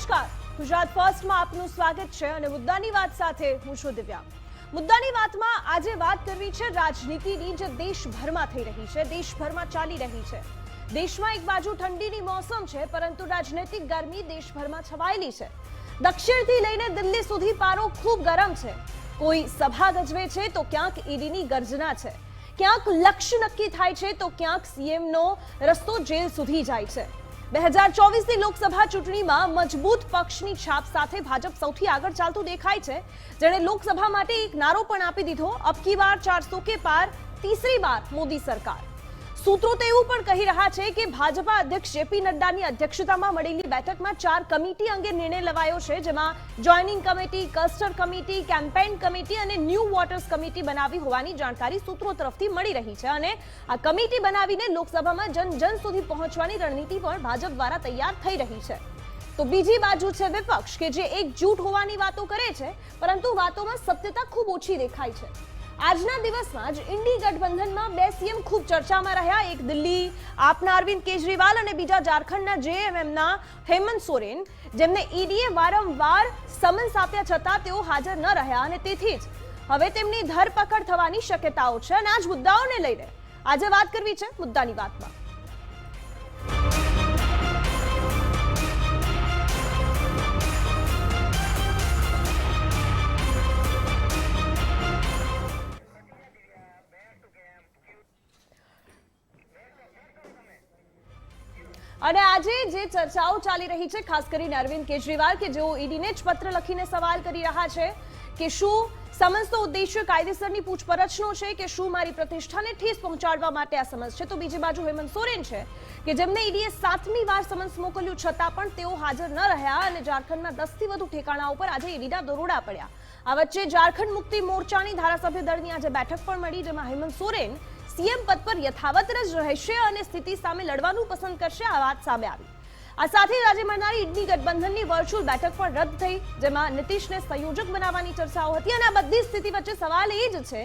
નમસ્કાર, ગુજરાત ફર્સ્ટમાં આપનું સ્વાગત છે અને મુદ્દાની વાત સાથે હું છું દિવ્યા। મુદ્દાની વાતમાં આજે વાત કરવી છે રાજનીતિની, જે દેશભરમાં થઈ રહી છે, દેશભરમાં ચાલી રહી છે। દેશમાં એક બાજુ ઠંડીની મોસમ છે, પરંતુ રાજનૈતિક ગરમી દેશભરમાં છવાયેલી છે। દક્ષિણથી લઈને દિલ્હી સુધી પારો ખૂબ ગરમ છે। કોઈ સભા ગજવે છે તો ક્યાંક ઈડીની ગર્જના છે, ક્યાંક લક્ષ્ય નક્કી થાય છે તો ક્યાંક સીએમનો રસ્તો જેલ સુધી જાય છે। 2024ની લોકસભા ચૂંટણીમાં મજબૂત પક્ષની છાપ સાથે ભાજપ સૌથી આગળ ચાલતું દેખાય છે, જેણે લોકસભા માટે એક નારો પણ આપી દીધો, અબ કી બાર 400 કે પાર, તીસરી બાર મોદી સરકાર। સૂત્રો તો એવું પણ કહી રહ્યા છે કે ભાજપા અધ્યક્ષ જેપી નડ્ડાની અધ્યક્ષતામાં મળેલી બેઠકમાં 4 કમિટી અંગે નિર્ણય લેવાયો છે, જેમાં joining committee, cluster committee, campaign committee અને ન્યૂ વોટર્સ કમિટી બનાવી હોવાની જાણકારી સૂત્રો તરફથી મળી રહી છે અને આ કમિટી બનાવીને લોકસભામાં જન સુધી પહોંચવાની રણનીતિ પણ ભાજપ દ્વારા તૈયાર થઈ રહી છે। તો બીજી બાજુ છે વિપક્ષ, કે જે એકજૂટ હોવાની વાતો કરે છે, પરંતુ વાતોમાં સત્યતા ખૂબ ઓછી દેખાય છે। આજના દિવસમાં જ ઇન્ડી ગઠબંધનમાં 2 સીએમ ખૂબ ચર્ચામાં રહ્યા, એક દિલ્હી આપના અરવિંદ કેજરીવાલ અને બીજા ઝારખંડના જેએમએમના હેમંત સોરેન, જેમને ઈડીએ વારંવાર સમન્સ આપ્યા છતાં તેઓ હાજર ન રહ્યા અને તેથી જ હવે તેમની ધરપકડ થવાની શક્યતાઓ છે અને આ જ મુદ્દાઓને લઈને આજે વાત કરવી છે મુદ્દાની વાતમાં। અને આજે જે ચર્ચાઓ ચાલી રહી છે, ખાસ કરીને અરવિંદ કેજરીવાલ કે જેઓ ઈડીને જ પત્ર લખીને સવાલ કરી રહ્યા છે કે શું સમન્સનો ઉદ્દેશ્ય કાયદેસરની પૂછપરછનો છે કે શું મારી પ્રતિષ્ઠાને ઠેસ પહોંચાડવા માટે આ સમન્સ છે। તો બીજી બાજુ હેમંત સોરેન છે કે જેમને ઈડીએ 7મી વાર સમન્સ મોકલ્યું છતાં પણ તેઓ હાજર ન રહ્યા અને ઝારખંડના 10થી વધુ ઠેકાણાઓ પર આજે ઈડીના દરોડા પડ્યા। આ વચ્ચે ઝારખંડ મુક્તિ મોરચાની ધારાસભ્ય દળની આજે બેઠક પણ મળી, જેમાં હેમંત સોરેન સીએમ પદ પર યથાવત જ રહેશે અને સ્થિતિ સામે લડવાનું પસંદ કરશે, આ વાત સામે આવી। આ સાથે જ આજે મળનારી ઇન્ડી ગઠબંધનની વર્ચ્યુઅલ બેઠક પણ રદ થઈ, જેમાં નીતિશને સંયોજક બનાવવાની ચર્ચાઓ હતી અને આ બધી સ્થિતિ વચ્ચે સવાલ એ જ છે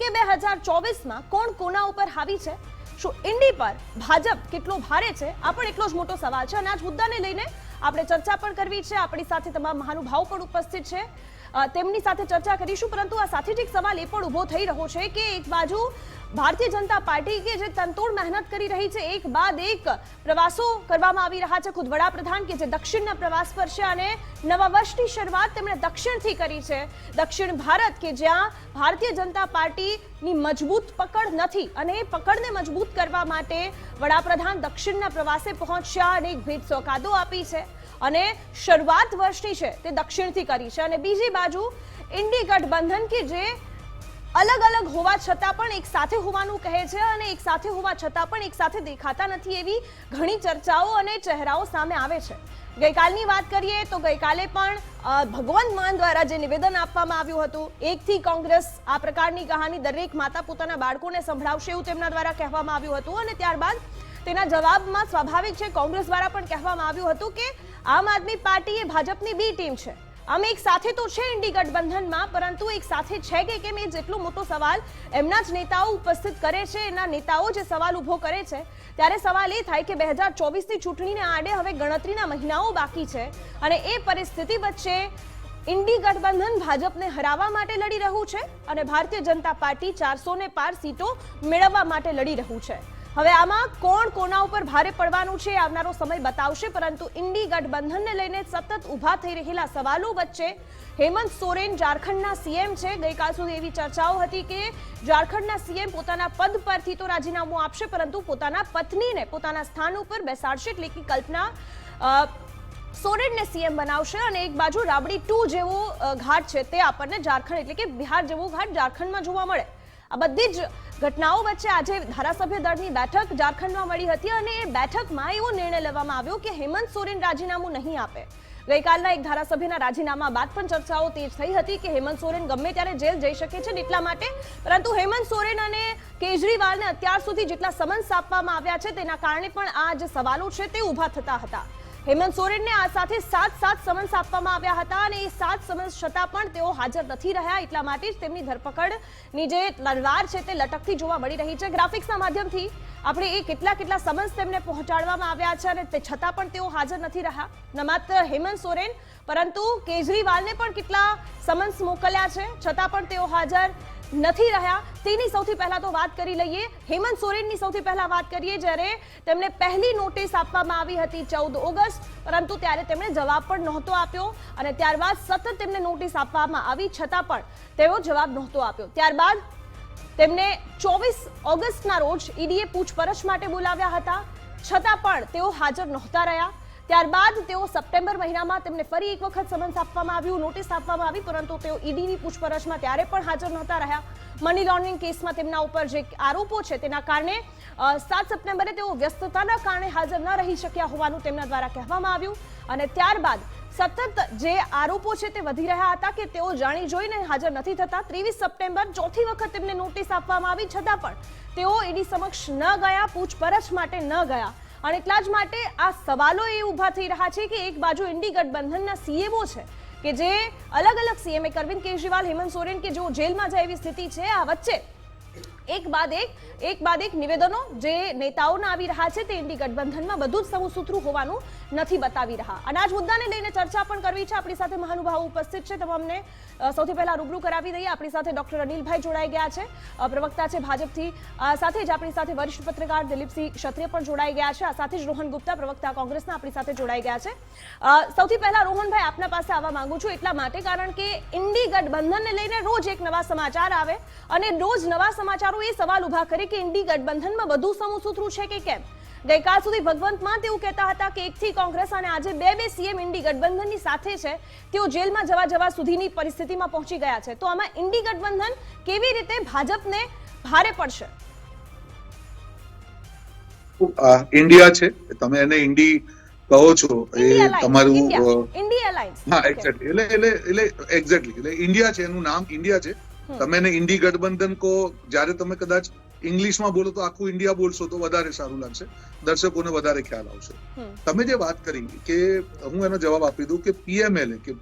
કે 2024માં કોણ કોના ઉપર હાવી છે, શું ઇન્ડી પર ભાજપ કેટલો ભારે છે, આ પણ એટલો જ મોટો સવાલ છે અને આ જ મુદ્દાને લઈને આપણે ચર્ચા પણ કરવી છે। આપણી સાથે તમામ મહાનુભાવો પણ ઉપસ્થિત છે, તેમની સાથે ચર્ચા કરીશું, પરંતુ આ સાથે જ એક સવાલ એ પણ ઉભો થઈ રહ્યો છે કે એક બાજુ ભારતીય જનતા પાર્ટી કે જે તનતોડ મહેનત કરી રહી છે, એક બાદ એક પ્રવાસો કરવામાં આવી રહ્યા છે, ખુદ વડાપ્રધાન કે જે દક્ષિણના પ્રવાસ પર છે અને નવા વર્ષની શરૂઆત તેમણે દક્ષિણથી કરી છે। દક્ષિણ ભારત કે જ્યાં ભારતીય જનતા પાર્ટીની મજબૂત પકડ નથી અને એ પકડને મજબૂત કરવા માટે વડાપ્રધાન દક્ષિણના પ્રવાસે પહોંચ્યા અને એક ભેટ સોગાદો આપી છે અને શરૂઆત વર્ષની છે તે દક્ષિણથી કરી છે। અને બીજી બાજુ ઇન્ડી ગઠબંધન કે જે અલગ અલગ હોવા છતાં પણ એક સાથે હોવાનું કહે છે અને એક સાથે હોવા છતાં પણ એક સાથે દેખાતા નથી, એવી ઘણી ચર્ચાઓ અને ચહેરાઓ સામે આવે છે। ગઈકાલની વાત કરીએ તો ગઈકાલે પણ ભગવંત માન દ્વારા જે નિવેદન આપવામાં આવ્યું હતું, એકથી કોંગ્રેસ આ પ્રકારની કહાની દરેક માતા પોતાના બાળકોને સંભળાવશે એવું તેમના દ્વારા કહેવામાં આવ્યું હતું અને ત્યારબાદ તેના જવાબમાં સ્વાભાવિક છે કોંગ્રેસ દ્વારા પણ કહેવામાં આવ્યું હતું કે આમ આદમી પાર્ટી એ ભાજપની બી ટીમ છે, અમે એક સાથે તો છે ઇન્ડી ગઠબંધનમાં, પરંતુ એક સાથે છે કે કેમ એ જેટલો મોટો સવાલ એમના જ નેતાઓ ઉપસ્થિત કરે છે, એના નેતાઓ જે સવાલ ઉભો કરે છે, ત્યારે સવાલ એ થાય કે 2024ની ચૂંટણીને આડે હવે ગણતરીના મહિનાઓ બાકી છે અને એ પરિસ્થિતિ વચ્ચે ઇન્ડી ગઠબંધન ભાજપને હરાવવા માટે લડી રહ્યું છે અને ભારતીય જનતા પાર્ટી 400 ને પાર સીટો મેળવવા માટે લડી રહ્યું છે। હવે આમાં કોણ કોના ઉપર ભારે પડવાનું છે આવનારો સમય બતાવશે, પરંતુ ઇન્ડી ગઠબંધનને લઈને સતત ઊભા થઈ રહેલા સવાલો વચ્ચે હેમંત સોરેન ઝારખંડના સીએમ છે। ગઈકાલ સુધી એવી ચર્ચાઓ હતી કે ઝારખંડના સીએમ પોતાના પદ પરથી તો રાજીનામું આપશે, પરંતુ પોતાના પત્નીને પોતાના સ્થાન ઉપર બેસાડશે, એટલે કે કલ્પના સોરેનને સીએમ બનાવશે અને એક બાજુ રાબડી 2 જેવો ઘાટ છે તે આપણને ઝારખંડ એટલે કે બિહાર જેવો ઘાટ ઝારખંડમાં જોવા મળે। આ બધી જ ઘટનાઓ વચ્ચે આજે ધારાસભ્ય દળની બેઠક ઝારખંડમાં મળી હતી અને એ બેઠકમાં એવો નિર્ણય લેવામાં આવ્યો કે હેમંત સોરેન રાજીનામું નહીં આપે। ગઈકાલના એક ધારાસભ્યના રાજીનામા બાદ પણ ચર્ચાઓ તેજ થઈ હતી કે હેમંત સોરેન ગમે ત્યારે જેલ જઈ શકે છે એટલા માટે, પરંતુ હેમંત સોરેન અને કેજરીવાલને અત્યાર સુધી જેટલા સમન્સ આપવામાં આવ્યા છે તેના કારણે પણ આ જે સવાલો છે તે ઊભા થતા હતા। હેમંત સોરેનને આ સાથે 7 સમન્સ આપવામાં આવ્યા હતા અને એ 7 સમન્સ છતાં પણ તેઓ હાજર નથી રહ્યા, એટલા માટે જ તેમની ધરપકડની જે તલવાર છે તે લટકતી જોવા મળી રહી છે। ગ્રાફિક્સના માધ્યમથી આપણે એ કેટલા સમન્સ તેમને પહોંચાડવામાં આવ્યા છે અને તે છતાં પણ તેઓ હાજર નથી રહ્યા. ન માત્ર હેમંત સોરેન પરંતુ કેજરીવાલને પણ કેટલા સમન્સ મોકલ્યા છે છતાં પણ તેઓ હાજર નથી રહ્યા. તેની સૌથી પહેલા તો વાત કરી લઈએ. હેમંત સોરેનની સૌથી પહેલા વાત કરીએ. જ્યારે તેમને પહેલી નોટિસ આપવામાં આવી હતી 14 ઓગસ્ટ, પરંતુ ત્યારે તેમણે જવાબ પણ નહોતો આપ્યો અને ત્યારબાદ સતત તેમને નોટિસ આપવામાં આવી છતાં પણ તેઓ જવાબ નહોતો આપ્યો. ત્યારબાદ તેમને 24 ઓગસ્ટના રોજ ઈડીએ પૂછપરછ માટે બોલાવ્યા હતા છતાં પણ તેઓ હાજર નહોતા રહ્યા. ત્યારબાદ તેઓ સપ્ટેમ્બર મહિનામાં તેમને ફરી એક વખત સમન્સ આપવામાં આવ્યું, નોટિસ આપવામાં આવી, પરંતુ તેઓ ઈડીની પૂછપરછમાં ત્યારે પણ હાજર નહોતા રહ્યા. મની લોન્ડરિંગ કેસમાં તેમના ઉપર જે આરોપો છે તેના કારણે 7 સપ્ટેમ્બરે તેઓ વ્યસ્તતાના કારણે હાજર ન રહી શક્યા હોવાનું તેમના દ્વારા કહેવામાં આવ્યું અને ત્યારબાદ સતત જે આરોપો છે તે વધી રહ્યા હતા કે તેઓ જાણી જોઈને હાજર નથી થતા. 23 સપ્ટેમ્બર ચોથી વખત તેમને નોટિસ આપવામાં આવી છતાં પણ તેઓ ઈડી સમક્ષ ન ગયા, પૂછપરછ માટે ન ગયા અને એટલા જ માટે આ સવાલો એ ઊભા થઈ રહ્યા છે કે એક બાજુ ઇન્ડી ગઠબંધનના સીએમઓ છે કે જે અલગ અલગ સીએમ અરવિંદ કેજરીવાલ, હેમંત સોરેન કે જો જેલમાં જાય એવી સ્થિતિ છે, આ વચ્ચે એક બાદ એક નિવેદનો જે નેતાઓના આવી રહ્યા છે તે ઇન્ડી ગઠબંધનમાં બધું જ સમસૂત્રું હોવાનું નથી બતાવી રહ્યા. અને આ જ મુદ્દાને લઈને ચર્ચા પણ કરવી છે. આપણી સાથે મહાનુભાવો ઉપસ્થિત છે, તમામને સૌથી પહેલા રૂબરૂ કરાવી દઈએ. આપણી સાથે ડોક્ટર અનિલભાઈ જોડાઈ ગયા છે, પ્રવક્તા છે ભાજપથી. સાથે જ આપણી સાથે વરિષ્ઠ પત્રકાર દિલીપસિંહ ક્ષત્રિય પણ જોડાઈ ગયા છે. આ સાથે જ રોહન ગુપ્તા, પ્રવક્તા કોંગ્રેસના, આપણી સાથે જોડાઈ ગયા છે. સૌથી પહેલા રોહનભાઈ આપના પાસે આવવા માંગુ છું એટલા માટે કારણ કે ઇન્ડી ગઠબંધનને લઈને રોજ એક નવા સમાચાર આવે અને રોજ નવા સમાચારો એ સવાલ ઉભા કરે કે ઇન્ડી ગઠબંધનમાં વધુ સમસૂત્રું છે કે કેમ. ગઈકાલ સુધી ભગવંત માન તેવું કહેતા હતા કે એકથી કોંગ્રેસ અને આજે બે સીએમ ઇન્ડી ગઠબંધનની સાથે છે, તેઓ જેલમાં જવા સુધીની પરિસ્થિતિમાં પહોંચી ગયા છે. તો આમાં ઇન્ડી ગઠબંધન કેવી રીતે ભાજપને ભારે પડશે? ઇન્ડિયા છે, તમે એને ઇન્ડી કહો છો, એ તમારું ઇન્ડી અલાયન્સ. હા, એક્ઝેક્ટલી. એટલે એક્ઝેક્ટલી એટલે ઇન્ડિયા છે, એનું નામ ઇન્ડિયા છે. તમે એને ઇન્ડી ગઠબંધન કહો, જ્યારે તમે કદાચ ઇંગ્લિશમાં બોલો તો આખું ઇન્ડિયા બોલશો તો વધારે સારું લાગશે, દર્શકોને વધારે ખ્યાલ આવશે. તમે જે વાત કરી કે હું એનો જવાબ આપી દઉં કે પીએમએલએ કે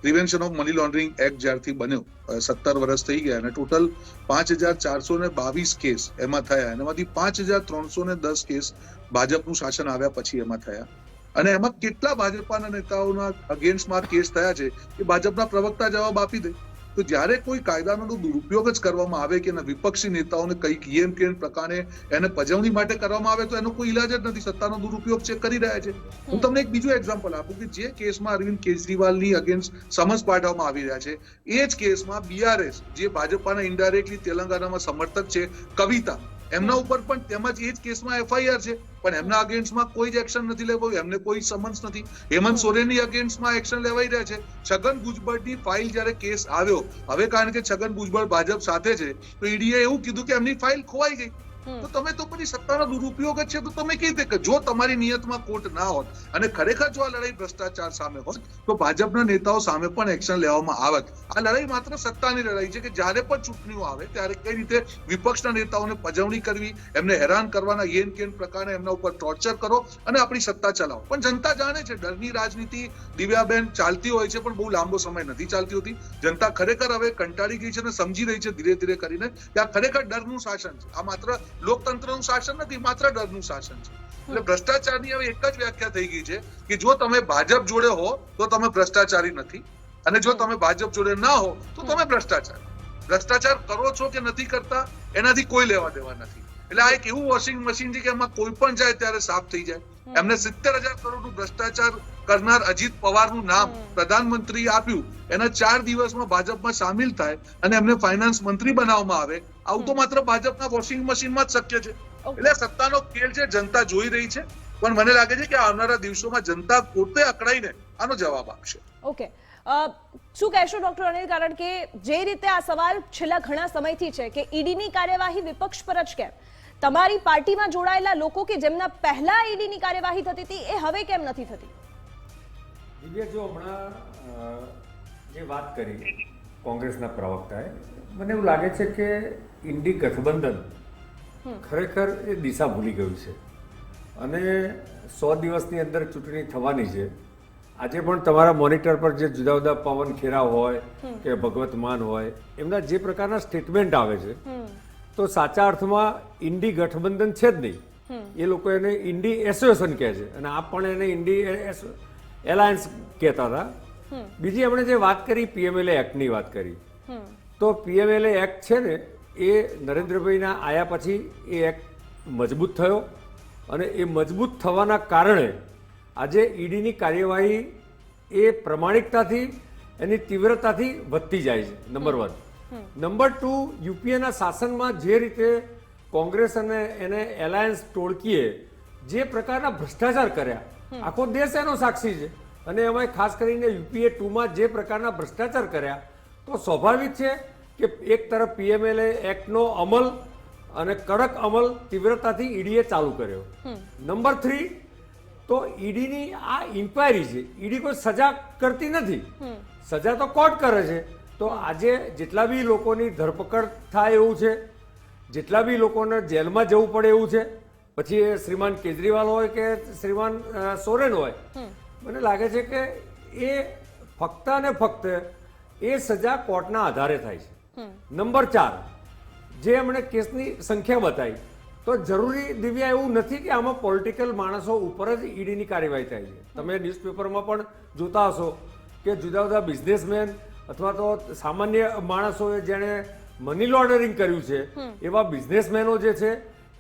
prevention of money laundering act જ્યારથી બન્યો 17 વર્ષ થઈ ગયા અને ટોટલ 5422 કેસ એમાં થયા અને એમાંથી 5310 કેસ ભાજપનું શાસન આવ્યા પછી એમાં થયા. અને એમાં કેટલા ભાજપાના નેતાઓના અગેન્સ્ટમાં કેસ થયા છે એ ભાજપના પ્રવક્તા જવાબ આપી દે. તો જ્યારે કોઈ કાયદાનો દુરુપયોગ જ કરવામાં આવે કે વિપક્ષી નેતાઓને કંઈક એમ કે પ્રકારે એને પજવણી માટે કરવામાં આવે તો એનો કોઈ ઇલાજ જ નથી. સત્તાનો દુરુપયોગ છે કરી રહ્યા છે. હું તમને એક બીજું એક્ઝામ્પલ આપું કે જે કેસમાં અરવિંદ કેજરીવાલની અગેન્સ્ટ સમન્સ પાઠવવામાં આવી રહ્યા છે એ જ કેસમાં બીઆરએસ જે ભાજપાના ઇનડાયરેક્ટલી તેલંગાનામાં સમર્થક છે કવિતા, એમના ઉપર પણ તેમજ એ જ કેસમાં એફઆઈઆર છે પણ એમના અગેન્સ્ટમાં કોઈ જ એક્શન નથી લેવાયું, એમને કોઈ સમન્સ નથી. હેમંત સોરેનની અગેન્સ્ટમાં એક્શન લેવાઈ રહ્યા છે. છગન ભુજબળની ફાઇલ જ્યારે કેસ આવ્યો, હવે કારણ કે છગન ભુજબળ ભાજપ સાથે છે તો ઈડીએ એવું કીધું કે એમની ફાઇલ ખોવાઈ ગઈ. તો તમે તો પછી સત્તાનો દુરુપયોગ જ છે. તો તમે કેવી રીતે જો તમારી નિયતમાં ખોટ ના હોત અને ખરેખર જો આ લડાઈ ભ્રષ્ટાચાર સામે હોત તો ભાજપના નેતાઓ સામે પણ એક્શન લેવામાં આવત. આ લડાઈ માત્ર સત્તાની લડાઈ છે કે જ્યારે પણ ચૂંટણીઓ આવે ત્યારે કઈ રીતે વિપક્ષના નેતાઓને પજવણી કરવી, એમને હેરાન કરવાના યેન કેન પ્રકારે એમના ઉપર ટોર્ચર કરો અને આપણી સત્તા ચલાવો. પણ જનતા જાણે છે ડરની રાજનીતિ દિવ્યાબેન ચાલતી હોય છે પણ બહુ લાંબો સમય નથી ચાલતી હોતી. જનતા ખરેખર હવે કંટાળી ગઈ છે અને સમજી રહી છે ધીરે ધીરે કરીને કે આ ખરેખર ડરનું શાસન છે. આ માત્ર લોકતંત્રનું શાસન નથી, માત્ર ડરનું શાસન છે. એટલે ભ્રષ્ટાચારની હવે એક જ વ્યાખ્યા થઈ ગઈ છે કે જો તમે ભાજપ જોડે હો તો તમે ભ્રષ્ટાચારી નથી અને જો તમે ભાજપ જોડે ના હો તો તમે ભ્રષ્ટાચાર કરો છો કે નથી કરતા એનાથી કોઈ લેવા દેવા નથી. એટલે આ એક એવું વોશિંગ મશીન છે કે એમાં કોઈ પણ જાય ત્યારે સાફ થઈ જાય. એમને 70,000 કરોડનું ભ્રષ્ટાચાર કરનાર અજીત પવારનું નામ પ્રધાનમંત્રી આપ્યું, એના 4 દિવસમાં ભાજપમાં સામેલ થાય અને એમને ફાઇનાન્સ મંત્રી બનાવવામાં આવે. આવું તો માત્ર ભાજપના વોશિંગ મશીનમાં જ શક્ય છે. એટલે સત્તાનો ખેલ છે, જનતા જોઈ રહી છે પણ મને લાગે છે કે આવનારા દિવસોમાં જનતા પોતે અકળાઈને આનો જવાબ આપશે. ઓકે, શું કહેશો ડોક્ટર અનિલ? કારણ કે જે રીતે આ સવાલ છેલ્લા ઘણા સમયથી છે કે ઈડીની કાર્યવાહી વિપક્ષ પર જ કેમ? તમારી પાર્ટીમાં જોડાયેલા લોકો કે જેમના પહેલા ઈડીની કાર્યવાહી થતી હતી એ હવે કેમ નથી થતી? દિવ્યા, જો હમણાં જે વાત કરી કોંગ્રેસના પ્રવક્તાએ, મને એવું લાગે છે કે ઇન્ડી ગઠબંધન ખરેખર એ દિશા ભૂલી ગયું છે અને 100 દિવસની અંદર ચૂંટણી થવાની છે. આજે પણ તમારા મોનિટર પર જે જુદા જુદા પવન ખેરા હોય કે ભગવત માન હોય, એમના જે પ્રકારના સ્ટેટમેન્ટ આવે છે તો સાચા અર્થમાં ઇન્ડી ગઠબંધન છે જ નહીં. એ લોકો એને ઇન્ડી એસોસિએશન કહે છે અને આપ પણ એને ઇન્ડી એલાયન્સ કહેતા હતા. બીજી આપણે જે વાત કરી પીએમએલએ એક્ટની વાત કરી, તો પીએમએલએ એક્ટ છે ને એ નરેન્દ્રભાઈના આયા પછી એ એક્ટ મજબૂત થયો અને એ મજબૂત થવાના કારણે આજે ઈડીની કાર્યવાહી એ પ્રમાણિકતાથી એની તીવ્રતાથી વધતી જાય છે. નંબર 1. નંબર 2, યુપીએના શાસનમાં જે રીતે કોંગ્રેસ અને એને એલાયન્સ ટોળકીએ જે પ્રકારના ભ્રષ્ટાચાર કર્યા, આખો દેશ એનો સાક્ષી છે. અને એમાં ખાસ કરીને યુપીએ 2માં જે પ્રકારના ભ્રષ્ટાચાર કર્યા, તો સ્વાભાવિક છે કે એક તરફ પીએમએલએ એક્ટનો અમલ અને કડક અમલ તીવ્રતાથી ઈડીએ ચાલુ કર્યો. નંબર 3, તો ઈડીની આ ઇન્ક્વાયરી છે, ઈડી કોઈ સજા કરતી નથી, સજા તો કોર્ટ કરે છે. તો આજે જેટલા બી લોકોની ધરપકડ થાય એવું છે, જેટલા બી લોકોને જેલમાં જવું પડે એવું છે, પછી એ શ્રીમાન કેજરીવાલ હોય કે શ્રીમાન સોરેન હોય, મને લાગે છે કે એ ફક્ત અને ફક્ત એ સજા કોર્ટના આધારે થાય છે. નંબર 4, જે એમણે કેસની સંખ્યા બતાવી, તો જરૂરી દિવ્યા એવું નથી કે આમાં પોલિટિકલ માણસો ઉપર જ ઈડીની કાર્યવાહી થાય છે. તમે ન્યૂઝપેપરમાં પણ જોતા હશો કે જુદા જુદા બિઝનેસમેન અથવા તો સામાન્ય માણસોએ જેણે મની લોન્ડરિંગ કર્યું છે એવા બિઝનેસમેનો જે છે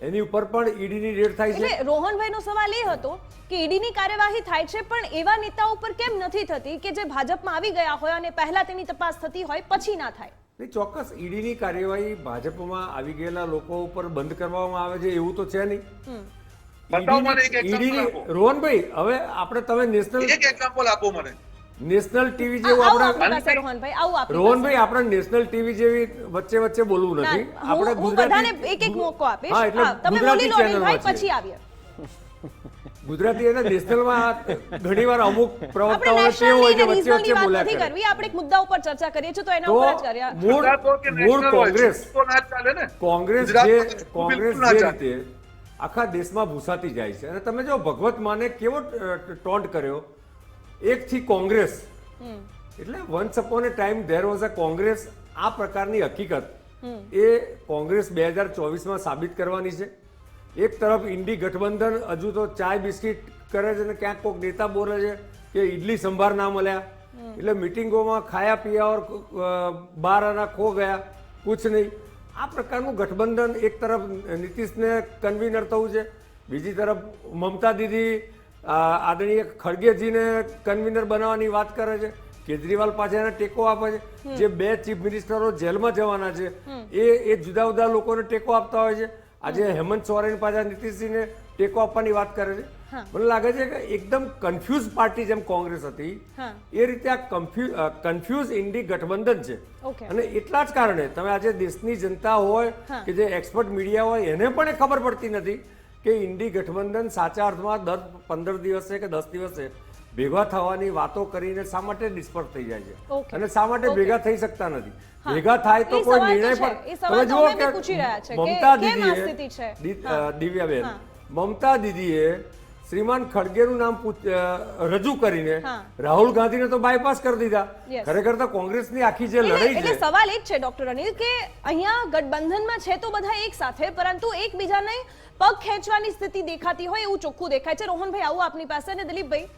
એની ઉપર પણ ઈડીની રેડ થાય છે. એટલે રોહનભાઈનો સવાલ એ હતો કે ઈડીની કાર્યવાહી થાય છે પણ એવા નેતાઓ પર કેમ નથી થતી કે જે ભાજપમાં આવી ગયા હોય અને પહેલા તેની તપાસ થતી હોય પછી ના થાય? ચોક્કસ ઈડીની કાર્યવાહી ભાજપમાં આવી ગયેલા લોકો ઉપર બંધ કરવામાં આવે છે એવું તો છે નહીં. રોહનભાઈ, હવે આપણે તમે નેશનલ ટીવી જેવું આપણે રોહનભાઈ આપણે નેશનલ ટીવી જેવી વચ્ચે વચ્ચે બોલવું નથી. આપણે ગુજરાતી અને નેશનલમાં ઘણીવાર અમુક પ્રવક્તાઓ તે હોય કે વચ્ચે વચ્ચે બોલ્યા કરે. આપણે એક મુદ્દા ઉપર ચર્ચા કરીએ છીએ તો એના ઉપર જ કર્યા. મૂળ કોંગ્રેસ જે રીતે આખા દેશમાં ભૂસાતી જાય છે અને તમે જો ભગવત માને કેવો ટોન્ટ કર્યો, એકથી કોંગ્રેસ, એટલે once upon A time there was a Congress. આ પ્રકારની હકીકત એ કોંગ્રેસ 2024માં સાબિત કરવાની છે. એક તરફ ઇન્ડી ગઠબંધન હજુ તો ચાય બિસ્કિટ કરે છે અને ક્યાંક કોઈક નેતા બોલે છે કે ઇડલી સંભાર ના મળ્યા, એટલે મિટિંગોમાં ખાયા પિયા બાર આના ખો ગયા, કુછ નહીં. આ પ્રકારનું ગઠબંધન એક તરફ નીતિશને કન્વીનર થવું છે, બીજી તરફ મમતા દીદી આદરણીય ખડગેજીને કન્વીનર બનાવવાની વાત કરે છે, કેજરીવાલ પાછળ એને ટેકો આપે છે. જે 2 ચીફ મિનિસ્ટરો જેલમાં જવાના છે એ જુદા જુદા લોકોને ટેકો આપતા હોય છે. આજે હેમંત સોરેન પાછા નીતિશજીને ટેકો આપવાની વાત કરે છે. મને લાગે છે કે એકદમ કન્ફ્યુઝ પાર્ટી જેમ કોંગ્રેસ હતી એ રીતે આ કન્ફ્યુઝ ઇન્ડી ગઠબંધન છે. અને એટલા જ કારણે તમે આજે દેશની જનતા હોય કે જે એક્સપર્ટ મીડિયા હોય એને પણ ખબર પડતી નથી કે ઇન્ડી ગઠબંધન સાચા અર્થમાં દર 15 દિવસે કે 10 દિવસે ભેગા થવાની વાતો કરીને શા માટે ડિસ્પર્સ થઈ જાય છે અને શા માટે ભેગા થઈ શકતા નથી. ભેગા થાય તો કોઈ નિર્ણય પણ તમે જુઓ કે મમતા દીદીએ દિવ્યાબેન મમતા દીદીએ શ્રીમાન ખડગેનું નામ રજૂ કરીને રાહુલ ગાંધીને તો બાયપાસ કરી દીધા. ખરેખર તો કોંગ્રેસની આખી જે લડાઈ છે, સવાલ એ જ છે ડોક્ટર અનિલ કે અહીંયા ગઠબંધનમાં છે તો બધા એક સાથે, પરંતુ એકબીજાને પગ ખેંચવાની સ્થિતિ દેખાતી હોય એવું ચોખ્ખું દેખાય છે. રોહનભાઈ, આવું આપની પાસે. અને દિલીપભાઈ,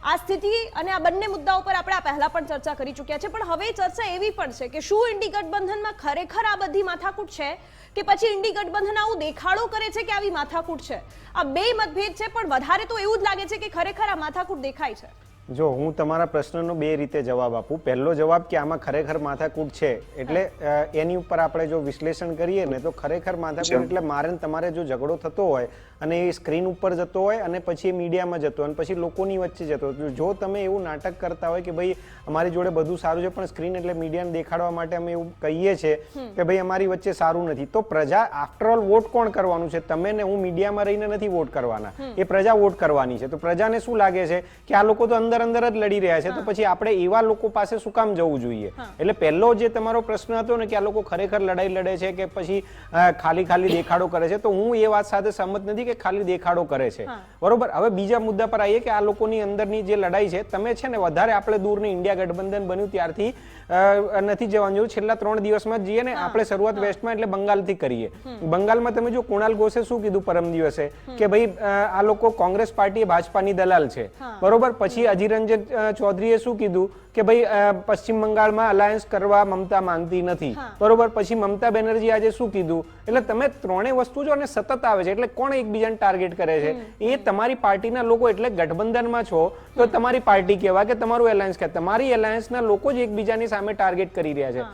આ સ્થિતિ અને આ બંને મુદ્દાઓ પર આપણે પહેલા પણ ચર્ચા કરી ચૂક્યા છે, પણ હવે ચર્ચા એવી પણ છે કે શું ઇન્ડી ગઠબંધનમાં ખરેખર આ બધી માથાકૂટ છે કે પછી ઇન્ડી ગઠબંધન આવું દેખાડો કરે છે કે આવી માથાકૂટ છે? આ બે મતભેદ છે, પણ વધારે તો એવું જ લાગે છે કે ખરેખર આ માથાકૂટ દેખાય છે. જો હું તમારા પ્રશ્નનો 2 રીતે જવાબ આપું. પહેલો જવાબ કે આમાં ખરેખર માથાકૂટ છે એટલે એની ઉપર આપણે જો વિશ્લેષણ કરીએ ને તો ખરેખર માથાકૂટ એટલે મારે તમારે જો ઝઘડો થતો હોય અને એ સ્ક્રીન ઉપર જતો હોય અને પછી એ મીડિયામાં જતો હોય અને પછી લોકોની વચ્ચે જતો હોય, જો તમે એવું નાટક કરતા હોય કે ભાઈ અમારી જોડે બધું સારું છે પણ સ્ક્રીન એટલે મીડિયાને દેખાડવા માટે અમે એવું કહીએ છીએ કે ભાઈ અમારી વચ્ચે સારું નથી, તો પ્રજા આફ્ટર ઓલ વોટ કોણ કરવાનું છે? તમે ને હું મીડિયામાં રહીને નથી વોટ કરવાના, એ પ્રજા વોટ કરવાની છે. તો પ્રજાને શું લાગે છે કે આ લોકો તો અંદર અંદર અંદર જ લડી રહ્યા છે, તો પછી આપણે એવા લોકો પાસે શું કામ જવું જોઈએ? એટલે પહેલો જે તમારો પ્રશ્ન હતો ને કે આ લોકો ખરેખર લડાઈ લડે છે કે પછી ખાલી દેખાડો કરે છે, તો હું એ વાત સાથે સહમત નથી કે ખાલી દેખાડો કરે છે, બરોબર. હવે બીજા મુદ્દા પર આવીએ કે આ લોકોની અંદરની જે લડાઈ છે, તમે છે ને વધારે આપણે દૂરની ઇન્ડિયા ગઠબંધન બન્યું ત્યારથી નથી જવાનું જોયું. છેલ્લા 3 દિવસમાં જઈએ ને આપણે શરૂઆત વેસ્ટમાં એટલે બંગાળથી કરીએ. બંગાળમાં તમે જો કુણાલ ઘોષે શું કીધું પરમ દિવસે કે ભાઈ આ લોકો કોંગ્રેસ પાર્ટી ભાજપાની દલાલ છે, બરોબર. પછી અધીર રંજન ચૌધરીએ શું કીધું કે ભાઈ પશ્ચિમ બંગાળમાં અલાયન્સ કરવા મમતા માંગતી નથી, બરોબર. પછી મમતા બેનર્જી આજે શું કીધું? એટલે તમે ત્રણેય વસ્તુ જો ને સતત આવે છે, એટલે કોણ એકબીજાને ટાર્ગેટ કરે છે? એ તમારી પાર્ટીના લોકો. એટલે ગઠબંધનમાં છો તો તમારી પાર્ટી કહેવાય કે તમારું એલાયન્સ કહેવાય. તમારી એલાયન્સના લોકો જ એકબીજાની સામે ટાર્ગેટ કરી રહ્યા છે.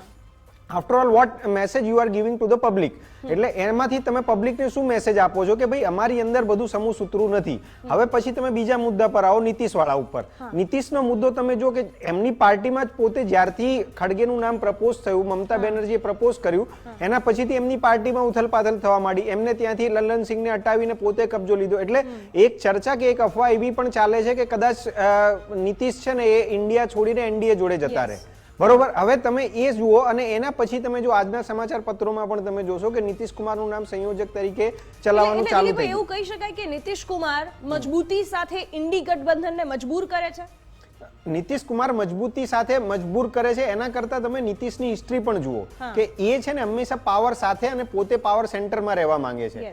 After all what message you are giving to the public? એટલે એમાંથી તમે પબ્લિકને શું મેસેજ આપો છો કે ભાઈ અમારી અંદર બધું સમૂહ સૂત્રું નથી. હવે પછી તમે બીજા મુદ્દા પર આવો, નીતિશ વાળા ઉપર. નીતિશનો મુદ્દો તમે જો કે એમની પાર્ટીમાં જ પોતે જ્યારથી ખડગેનું નામ પ્રપોઝ થયું, મમતા બેનર્જીએ પ્રપોઝ કર્યું, એના પછીથી એમની પાર્ટીમાં ઉથલપાથલ થવા માંડી. એમને ત્યાંથી લલ્લનસિંહને હટાવીને પોતે કબજો લીધો. એટલે એક ચર્ચા કે એક અફવા એવી પણ ચાલે છે કે કદાચ નીતિશ છે ને એ ઇન્ડિયા છોડીને એનડીએ જોડે જતા રહે, બરોબર. હવે તમે એ જુઓ અને એના પછી તમે જો આજના સમાચાર પત્રોમાં પણ તમે જોશો કે નીતિશ કુમારનું નામ સંયોજક તરીકે ચલાવવાનું ચાલુ થયું. એવું કહી શકાય કે નીતિશ કુમાર મજબૂતી સાથે ઇન્ડી ગઠબંધનને મજબૂર કરે છે. નીતિશ કુમાર મજબૂતી સાથે મજબૂર કરે છે. એના કરતા તમે નીતિશની હિસ્ટ્રી પણ જુઓ કે એ છે ને હંમેશા પાવર સાથે અને પોતે પાવર સેન્ટરમાં રહેવા માંગે છે.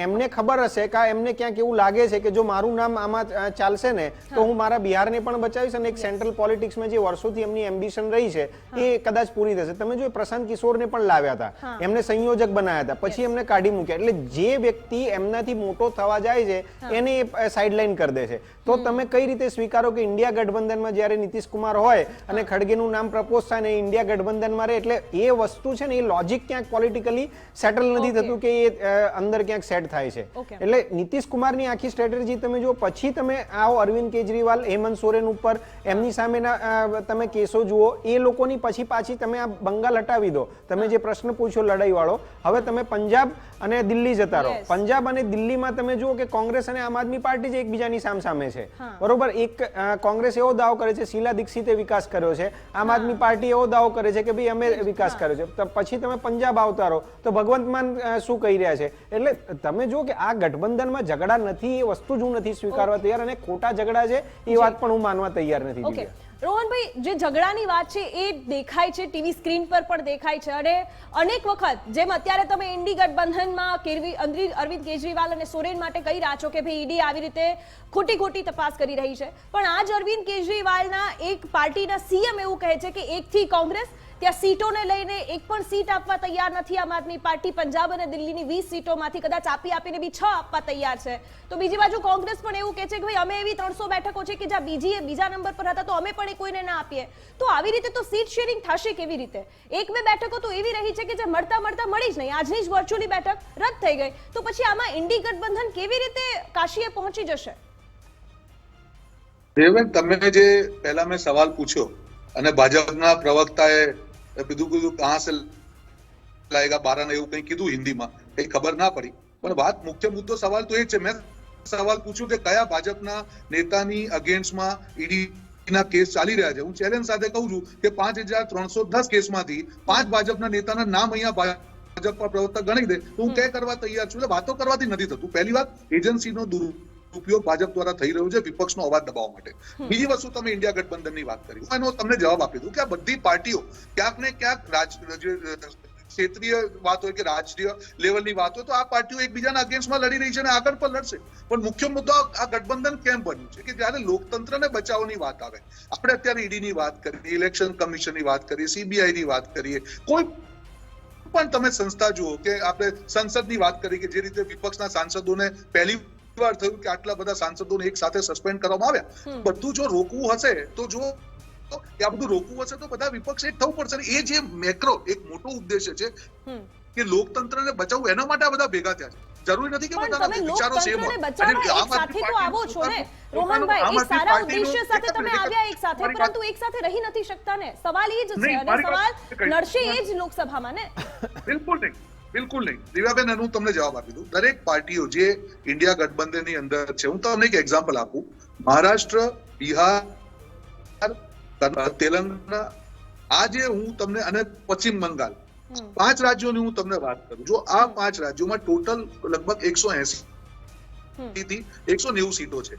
એમને ખબર હશે કે એમને ક્યાંક એવું લાગે છે કે જો મારું નામ આમાં ચાલશે ને તો હું મારા બિહારને પણ બચાવીશ અને એક સેન્ટ્રલ પોલિટિક્સમાં જે વર્ષોથી એમની એમ્બિશન રહી છે એ કદાચ પૂરી થશે. તમે જો પ્રશાંત કિશોરને પણ લાવ્યા હતા, એમને સંયોજક બનાવ્યા હતા, પછી એમને કાઢી મૂક્યા. એટલે જે વ્યક્તિ એમનાથી મોટો થવા જાય છે એને સાઇડલાઇન કરી દે છે. તો તમે કઈ રીતે સ્વીકારો કે ઇન્ડિયા ગઠબંધનમાં જ્યારે નીતિશ કુમાર હોય અને ખડગેનું નામ પ્રપોઝ થાય ને ઇન્ડિયા ગઠબંધનમાં રહે? એટલે એ વસ્તુ છે ને એ લોજિક ક્યાંક પોલિટિકલી સેટલ નથી થતું કે એ અંદર ક્યાંક સેટ થાય છે. એટલે નીતિશ કુમારની આખી સ્ટ્રેટેજી તમે જો. પછી તમે આવો અરવિંદ કેજરીવાલ, હેમંત સોરેન ઉપર એમની સામેના તમે કેસો જુઓ. એ લોકોની પાછી તમે આ બંગાળ હટાવી દો. તમે જે પ્રશ્ન પૂછ્યો લડાઈ વાળો, હવે તમે પંજાબ અને દિલ્હી જતા રહો. પંજાબ અને દિલ્હીમાં તમે જુઓ કે કોંગ્રેસ અને આમ આદમી પાર્ટી જ એકબીજાની સામે છે, બરોબર. એક કોંગ્રેસ એવો દાવો કરે છે શીલા દીક્ષિતે વિકાસ કર્યો છે, આમ આદમી પાર્ટી એવો દાવો કરે છે કે ભાઈ અમે વિકાસ કર્યો છે. પછી તમે પંજાબ આવતા રહો તો ભગવંત માન શું કહી રહ્યા છે? એટલે તમે જો કે આ ગઠબંધનમાં ઝઘડા નથી, એ વસ્તુ જ હું નથી સ્વીકારવા તૈયાર, અને ખોટા ઝઘડા છે એ વાત પણ હું માનવા તૈયાર નથી. રોહનભાઈ, જે ઝઘડાની વાત છે એ દેખાય છે, ટીવી સ્ક્રીન પર પણ દેખાય છે, અને અનેક વખત જેમ અત્યારે તમે ઇન્ડી ગઠબંધનમાં અરવિંદ કેજરીવાલ અને સોરેન માટે કહી રહ્યા છો કે ભાઈ ઈડી આવી રીતે ખોટી તપાસ કરી રહી છે, પણ આજ અરવિંદ કેજરીવાલના એક પાર્ટીના સીએમ એવું કહે છે કે એકથી કોંગ્રેસ ત્યાં સીટોને લઈને એક પણ સીટ આપવા તૈયાર નથી આમ આદમી પાર્ટી. પંજાબ અને દિલ્હીની 20 સીટોમાંથી કદાચ આપીને બી 6 આપવા તૈયાર છે. તો બીજી બાજુ કોંગ્રેસ પણ એવું કહે છે કે ભાઈ અમે એવી 300 બેઠકો છે કે જ્યાં બીજા નંબર પર હતા તો અમે પણ કોઈને ના આપીએ. તો આવી રીતે તો સીટ શેરિંગ થશે કેવી રીતે? 1-2 બેઠકો તો એવી રહી છે કે જે મળતા મળી જ નહીં. આજની જ વર્ચ્યુઅલી બેઠક રદ થઈ ગઈ. તો પછી આમાં ઇન્ડી ગઠબંધન કેવી રીતે કાશીએ પહોંચી જશે? દેવેન, તમે જે પહેલા મેં સવાલ પૂછ્યો અને ભાજપના પ્રવક્તાએ કીધું કહાં સે લાયેગા 12 ને એવું કંઈ કીધું હિન્દીમાં, કઈ ખબર ના પડી. પણ વાત મુખ્ય મુદ્દો સવાલ તો એ જ છે. મેં સવાલ પૂછ્યું કે કયા ભાજપના નેતાની અગેન્સ્ટમાં ઈડીના કેસ ચાલી રહ્યા છે. હું ચેલેન્જ સાથે કહું છું કે 5310 કેસમાંથી 5 ભાજપના નેતાના નામ અહીંયા ભાજપ પ્રવક્તા ગણી દે તો હું કઈ કરવા તૈયાર છું. એટલે વાતો કરવાથી નથી થતું. પહેલી વાત, એજન્સીનો ઉપયોગ ભાજપ દ્વારા થઈ રહ્યો છે વિપક્ષનો અવાજ દબાવવા માટે. બીજી વસ્તુ, તમે ઇન્ડિયા ગઠબંધનની વાત કરી, એનો તમને જવાબ આપી દઉં કે આ બધી પાર્ટીઓ ક્યાંક ને ક્યાંક ક્ષેત્રીય વાત હોય કે રાજ્ય લેવલની વાત હોય તો આ પાર્ટીઓ એકબીજાના અગેન્સ્ટમાં લડી રહી છે અને આગળ પણ લડશે. પણ મુખ્ય મુદ્દો આ ગઠબંધન કેમ બન્યું છે કે જ્યારે લોકતંત્રને બચાવવાની વાત આવે, આપણે અત્યારે ઈડીની વાત કરીએ, ઇલેક્શન કમિશનની વાત કરીએ, સીબીઆઈની વાત કરીએ, કોઈ પણ તમે સંસ્થા જુઓ કે આપણે સંસદની વાત કરીએ કે જે રીતે વિપક્ષના સાંસદોને પહેલી વાર થયું કે આટલા બધા સાંસદોને એક સાથે સસ્પેન્ડ કરવામાં આવ્યા. બધું જો રોકવું હશે તો આ બધું રોકવું હશે તો બધા વિપક્ષ એક થવું પડશે. એ જે મેક્રો એક મોટો ઉદ્દેશ્ય છે કે લોકતંત્રને બચાવવું, એના માટે આ બધા ભેગા થયા છે. જરૂરી નથી કે બધાના વિચારો સેમ હોય. એક સાથે તો આવો છો ને રોહનભાઈ, એક સારા ઉદ્દેશ્ય સાથે તમે આવ્યા એક સાથે, પરંતુ એક સાથે રહી નથી શકતા ને. સવાલ એ જ છે અને સવાલ લડશે એ જ લોકસભામાં ને. બિલકુલ નહીં દિવ્યાબેન, એનું તમને જવાબ આપી દઉં. દરેક પાર્ટીઓ જે ઇન્ડિયા ગઠબંધનની અંદર છે, હું તમને એક એક્ઝામ્પલ આપું. મહારાષ્ટ્ર બિહાર, તેલંગાણા, આજે હું તમને અને પશ્ચિમ બંગાળ 5 રાજ્યોની હું તમને વાત કરું. જો આ 5 રાજ્યોમાં ટોટલ લગભગ 180 થી 190 સીટો છે.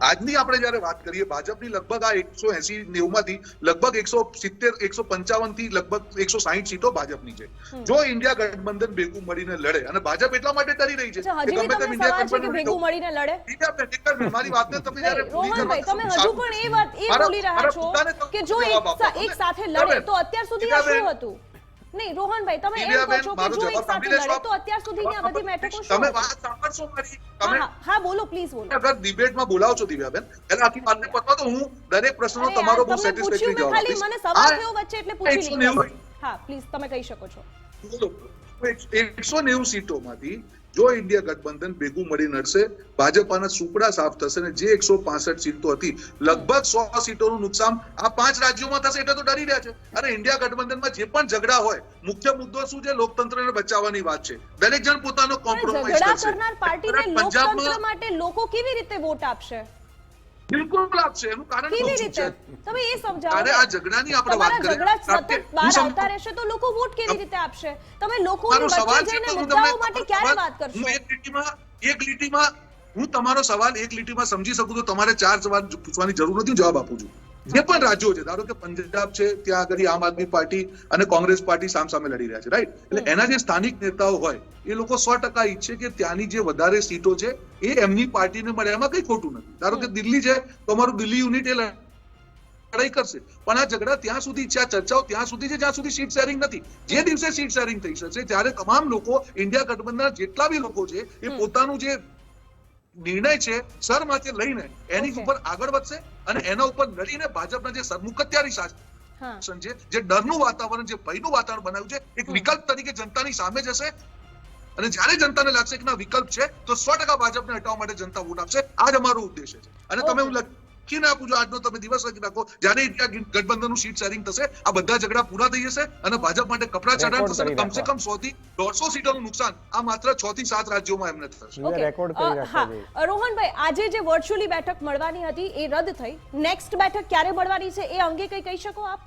આજની આપણે જયારે વાત કરીએ ભાજપની લગભગ આ 180-90 માંથી લગભગ 170, 155 થી લગભગ 160 સીટો ભાજપની છે. જો ઇન્ડિયા ગઠબંધન ભેગું મળીને લડે, અને ભાજપ એટલા માટે કરી રહી છે હજી બી તમને સવાલ છે કે ભેગું મળીને લડે. મારી વાતને તમે જયારે રોહનભાઈ, તમે હજુ પણ એ બોલી રહ્યા છો કે જો એક સાથે લડે તો અત્યાર સુધી આ શું હતું? નહીં રોહનભાઈ, તમે એમ કહો છો કે જો એક સાથે લડે તો અત્યાર સુધીની આ બધી બેઠકો શું તમે હતી? વાત સાંભળશો મારી? તમે હા બોલો, પ્લીઝ બોલો. અગર ડિબેટમાં બોલાવો છો દિવ્યાબેન, એટલે આખી વાતને પતવા તો હું દરેક પ્રશ્નનો અરે તમારો બહુ યાર, તમને સેટિસ્ફેક્ટરી પૂછ્યું મેં, જવાબ ખાલી આપીશ. મને સવાલ થયો વચ્ચે એટલે પૂછી 190 લીધું. હા પ્લીઝ, તમે કહી શકો છો. બોલો. 190 સીટોમાંથી જો ઇન્ડિયા ગઠબંધન ભેગું મળી લડશે, ભાજપાના સુપડા સાફ થશે, અને જે 165 સીટો હતી લગભગ 100 સીટોનું નુકસાન આ 5 રાજ્યોમાં થશે. એટલે તો ડરી રહ્યા છે. અને ઇન્ડિયા ગઠબંધનમાં જે પણ ઝઘડા હોય, મુખ્ય મુદ્દો શું છે? લોકતંત્રને બચાવવાની વાત છે. દરેક જણ પોતાનો પણ કોમ્પ્રોમાઇઝ ઝઘડા કરશે. કરનાર પાર્ટીને લોકતંત્ર માટે લોકો કેવી રીતે વોટ આપશે? બિલકુલ આપશે. એનું કારણ કેવી શું છે? રીતે? તમે એ સમજાવો. અરે આ ઝઘડાની આપણે વાત તમારા કરીએ. ઝઘડા સતત હું બહાર સમજુ. આવતા રહેશે તો લોકો વોટ કેવી રીતે આપશે? તમે લોકોની મારો વચ્ચે સવાલ છે જઈને તો હું મુદ્દાઓ તમને માટે ક્યારે વાત કરશો? હું એક લીટીમાં હું તમારો સવાલ એક લીટીમાં સમજી શકું તો તમારે 4 સવાલ પૂછવાની જરૂર નથી. જવાબ આપું છું. જે પણ રાજ્યો છે, ધારો કે પંજાબ છે, ત્યાં આગળ આમ આદમી પાર્ટી અને કોંગ્રેસ પાર્ટી સામસામે લડી રહ્યા છે, રાઈટ? એટલે એના જે સ્થાનિક નેતાઓ હોય એ લોકો 100% ઈચ્છે કે ત્યાંની જે વધારે સીટો છે એ એમની પાર્ટીને મળે. એમાં કઈ ખોટું નથી. ધારો કે દિલ્હી છે તો અમારું દિલ્હી યુનિટ એ લડાઈ કરશે. પણ આ ઝઘડા ત્યાં સુધી છે, આ ચર્ચાઓ ત્યાં સુધી છે જ્યાં સુધી સીટ શેરિંગ નથી. જે દિવસે સીટ શેરિંગ થઈ શકશે ત્યારે તમામ લોકો, ઇન્ડિયા ગઠબંધનના જેટલા બી લોકો છે એ પોતાનું જે નિર્ણય છે સર માથે લઈને એની ઉપર આગળ વધશે, અને એના ઉપર લડીને ભાજપના જે સરમુખત્યારી શાસન છે, જે ડરનું વાતાવરણ, જે ભયનું વાતાવરણ બનાવ્યું છે, એક વિકલ્પ તરીકે જનતાની સામે જશે. અને જ્યારે જનતાને લાગશે કે ના વિકલ્પ છે તો 100% ભાજપને હટાવવા માટે જનતા વોટ આપશે. આ જ અમારો ઉદ્દેશ્ય છે. અને તમે હું લખીને આપું છું, આજનો તમે દિવસ લખી નાખો, જ્યારે ઇન્ડિયા ગઠબંધનનું સીટ શેરિંગ થશે આ બધા ઝઘડા પૂરા થઈ જશે અને ભાજપ માટે કપડા ચઢાણ થશે. કમસે કમ 100 થી 150 સીટોનું નુકસાન આ માત્ર 6 થી 7 રાજ્યોમાં એમને થશે. ઓકે. રેકોર્ડ કરી રાખવા જોઈએ. હા રોહનભાઈ, આજે જે વર્ચ્યુઅલી બેઠક મળવાની હતી એ રદ થઈ. નેક્સ્ટ બેઠક ક્યારે મળવાની છે એ અંગે કંઈ કહી શકો આપ?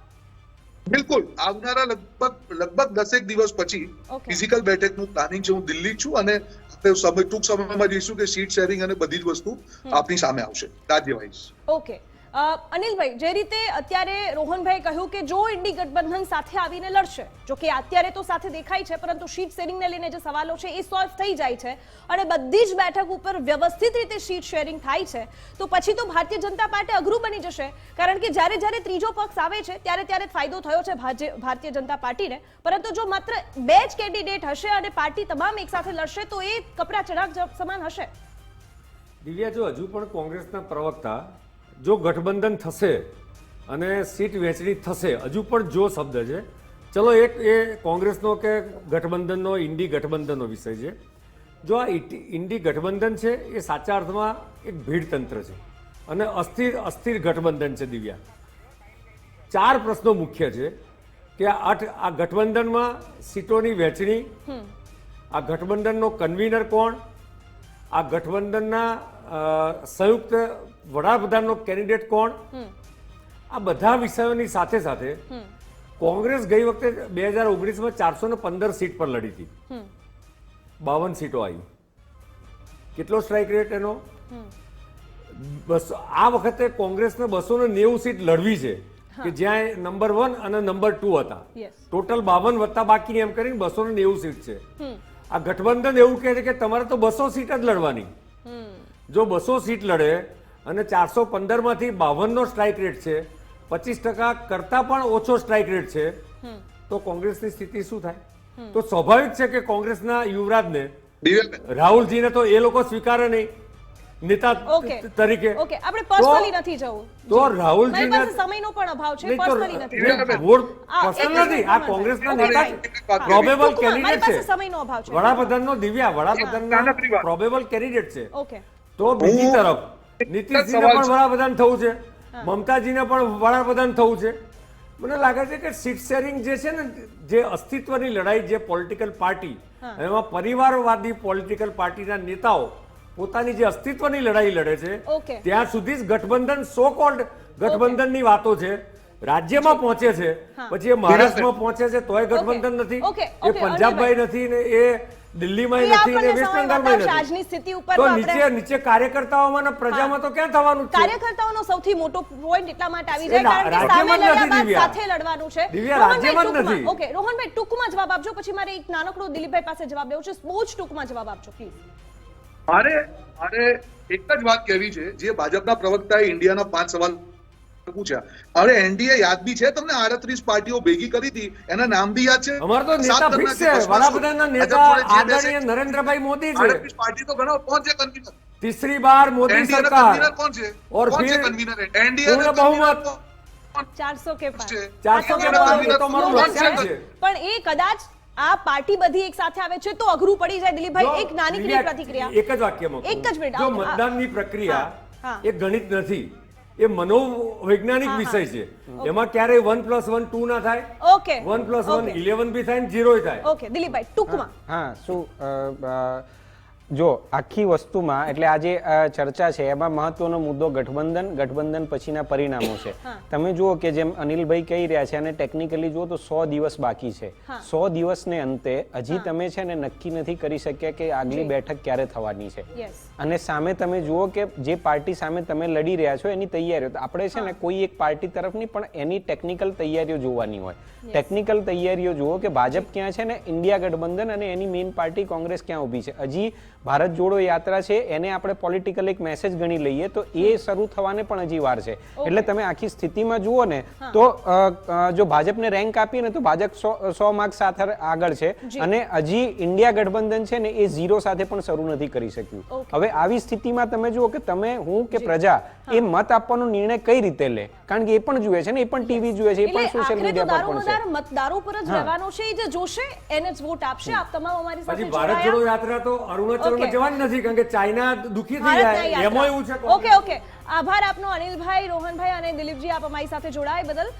બિલકુલ. આવનારા લગભગ 10 દિવસ પછી ફિઝિકલ બેઠકનું પ્લાનિંગ છે. હું દિલ્હી છું અને ટૂંક સમયમાં જઈશું કે સીટ શેરિંગ અને બધી જ વસ્તુ આપની સામે આવશે રાજ્ય વાઇઝ. ઓકે. અનિલભાઈ, જે રીતે અત્યારે રોહનભાઈ કહ્યું કે જો ઇન્ડી ગઠબંધન સાથે આવીને લડશે, જો કે અત્યારે તો સાથે દેખાય છે પરંતુ સીટ શેરિંગને લઈને જે સવાલો છે એ સોલ્વ થઈ જાય છે અને બધી જ બેઠક ઉપર વ્યવસ્થિત રીતે સીટ શેરિંગ થાય છે તો પછી તો ભારતીય જનતા પાર્ટી અઘરું બની જશે. કારણ કે જ્યારે ત્રીજો પક્ષ આવે છે ત્યારે ફાયદો થયો છે ભારતીય જનતા પાર્ટીને. પરંતુ જો માત્ર 2 જ કેન્ડિડેટ હશે અને પાર્ટી તમામ એક સાથે લડશે તો એ કપરા ચઢાક સમાન હશે. દિવ્યા, જો હજુ પણ કોંગ્રેસના પ્રવક્તા જો ગઠબંધન થશે અને સીટ વહેંચણી થશે, હજુ પણ જો શબ્દ છે, ચલો એક એ કોંગ્રેસનો કે ગઠબંધનનો, ઇન્ડી ગઠબંધનનો વિષય છે. જો આ ઇન્ડી ગઠબંધન છે એ સાચા અર્થમાં એક ભીડતંત્ર છે અને અસ્થિર ગઠબંધન છે. દિવ્યા, 4 પ્રશ્નો મુખ્ય છે કે આ ગઠબંધનમાં સીટોની વહેંચણી, આ ગઠબંધનનો કન્વીનર કોણ, આ ગઠબંધનના સંયુક્ત વડાપ્રધાનનો કેન્ડિડેટ કોણ, આ બધા વિષયોની સાથે સાથે કોંગ્રેસ ગઈ વખતે 2019માં 415 સીટ પર લડી હતી, 52 સીટો આવી. કેટલો સ્ટ્રાઇક રેટ એનો? આ વખતે કોંગ્રેસને 290 સીટ લડવી છે કે જ્યાં નંબર 1 અને નંબર 2 હતા. ટોટલ 52 વત્તા બાકીની એમ કરીને 290 સીટ છે. આ ગઠબંધન એવું કહે છે કે તમારે તો 200 સીટ જ લડવાની. જો 200 સીટ લડે અને 415 માંથી 52 નો સ્ટ્રાઇક રેટ છે, 25% કરતા પણ ઓછો સ્ટ્રાઇક રેટ છે, તો કોંગ્રેસની સ્થિતિ શું થાય? તો સ્વાભાવિક છે કે કોંગ્રેસના યુવરાજને, રાહુલજીને તો એ લોકો સ્વીકારે નહીં નેતા તરીકે. ઓકે, આપણે પર્સનલી નથી જવું. તો રાહુલજીને સમયનો પણ અભાવ છે, પર્સનલી નથી. પર્સનલ નથી, આ કોંગ્રેસના નેતા પ્રોબેબલ કેન્ડિડેટ છે. સમયનો અભાવ છે. વડાપ્રધાનનો દિવ્યા વડાપ્રધાનના પ્રોબેબલ કેન્ડિડેટ છે. ઓકે. તો બીજી તરફ નીતિશજીને પણ વડાપ્રધાન થવું છે, મમતાજીને પણ વડાપ્રધાન થવું છે. મને લાગે છે કે સીટ શેરિંગ જે છે ને, જે અસ્તિત્વની લડાઈ, જે પોલિટિકલ પાર્ટી, એમાં પરિવારવાદી પોલિટિકલ પાર્ટીના નેતાઓ પોતાની જે અસ્તિત્વની લડાઈ લડે છે Okay. ત્યાં સુધી જ ગઠબંધન સો કોલ્ડ ગઠબંધનની વાતો છે, રાજ્યમાં પહોંચે છે, પછી એ મહારાષ્ટ્રમાં પહોંચે છે તોય ગઠબંધન નથી, Okay. એ પંજાબભાઈ નથી ને એ દિલ્હીમાં એ નથી ને આપણને વેસ્ટ સમય બંગાળમાં બતાવશે. નથી. આજની સ્થિતિ ઉપર તો તો આપણે- નીચે કાર્યકર્તાઓમાં ને પ્રજામાં તો ક્યાં થવાનું જ છે? કાર્યકર્તાઓનો સૌથી મોટો પોઈન્ટ એટલા માટે આવી એ જાય કારણ કે સામે રાજ્યમાં જ લડ્યા નથી, બાદ દિવ્યા. સાથે લડવાનું છે. દિવ્યા, રોહનભાઈ, રાજ્યમાં જ ટૂંકમાં. નથી. ઓકે, રોહનભાઈ ટૂંકમાં જવાબ આપજો, પછી મારે એક નાનકડો દિલીપભાઈ પાસે જવાબ લેવો છે. બહુ જ ટૂંકમાં જવાબ આપજો પ્લીઝ. મારે એક જ વાત કહેવી છે, જે ભાજપના પ્રવક્તાએ ઇન્ડિયાના 5 સવાલ પૂછ્યા. અરે એનડીએ યાદ બી છે તમને? 38 પાર્ટીઓ ભેગી કરી હતી, એના નામ બી યાદ છે? અમારે તો નેતા સાત ફિક્સ કરનાર છે, કે વડાપ્રધાનના ભાજપ નેતા જોડે જે બેસે આદરણીય નરેન્દ્રભાઈ મોદી છે. 38 પાર્ટી તો ગણાવો, કોણ છે કન્વીનર? तीसरी बार मोदी एनडीए का सरकार कन्वीनर कौन है? और कौन से फिर कन्वीनर है? एनडीए पूर्ण का कन्वीनर बहुमत। कौन 400 के पार. છે? 400 કે એના પાર કન્વીનર એ તો મારું કોણ લક્ષ્ય છે? છે. પણ એ કદાચ આ પાર્ટી બધી એક સાથે આવે છે તો અઘરું પડી જાય. દિલીપભાઈ, એક નાનકડી દિવ્યા, પ્રતિક્રિયા. એક જ વાક્યમાં કહું. એક જ મિનિટ. જો મતદાનની પ્રક્રિયા હા. એ ગણિત નથી, એ મનોવૈજ્ઞાનિક વિષય છે. એમાં ક્યારેય 1+1 2 ના થાય, ઓકે 1+1 11 બી થાય ને 0 થાય. ઓકે દિલીપભાઈ ટૂંકમાં. હા, જો આખી વસ્તુમાં એટલે આજે ચર્ચા છે એમાં મહત્વનો મુદ્દો ગઠબંધન પછીના પરિણામો છે. તમે જુઓ કે જેમ અનિલભાઈ કહી રહ્યા છે અને ટેકનિકલી જુઓ તો 100 દિવસ બાકી છે. 100 દિવસને અંતે હજી તમે છે ને નક્કી નથી કરી શક્યા કે આગલી બેઠક ક્યારે થવાની છે. યસ. અને સામે તમે જુઓ કે જે પાર્ટી સામે તમે લડી રહ્યા છો એની તૈયારીઓ, તો આપણે છે ને કોઈ એક પાર્ટી તરફ નહીં પણ એની ટેકનિકલ તૈયારીઓ જોવાની હોય. ટેકનિકલ તૈયારીઓ જુઓ કે ભાજપ ક્યાં છે ને ઇન્ડિયા ગઠબંધન અને એની મેઇન પાર્ટી કોંગ્રેસ ક્યાં ઊભી છે. હજી ભારત જોડો યાત્રા છે એને આપણે પોલિટિકલ એક મેસેજ ગણી લઈએ તો એ શરૂ થવાને પણ હજી વાર છે. એટલે તમે આખી સ્થિતિમાં જુઓ ને તો જો ભાજપને રેન્ક આપીએ ને તો ભાજપ 100 માર્ક સાથે આગળ છે અને હજી ઇન્ડિયા ગઠબંધન છે ને એ 0 સાથે પણ શરૂ નથી કરી શક્યું. હવે આવી સ્થિતિમાં તમે જુઓ કે તમે હું કે પ્રજા એ મત આપવાનો નિર્ણય કઈ રીતે લે, કારણ કે એ પણ જુએ છે ને, એ પણ ટીવી જુએ છે, એ પણ સોશિયલ મીડિયા પર પણ છે. મતદારો પર જ રહેવાનો છે. એ જે જોશે એને જ વોટ આપશે. આપ તમામ અમારી સાથે પછી ભારત જોડો યાત્રા તો અરુણાચલમાં જવાની નથી, કારણ કે ચાઇના દુખી થઈ જાય એમાં એવું છે. ઓકે ઓકે, આભાર આપનો અનિલભાઈ, રોહનભાઈ અને દિલીપજી, આપ અમારી સાથે જોડાયા બદલ.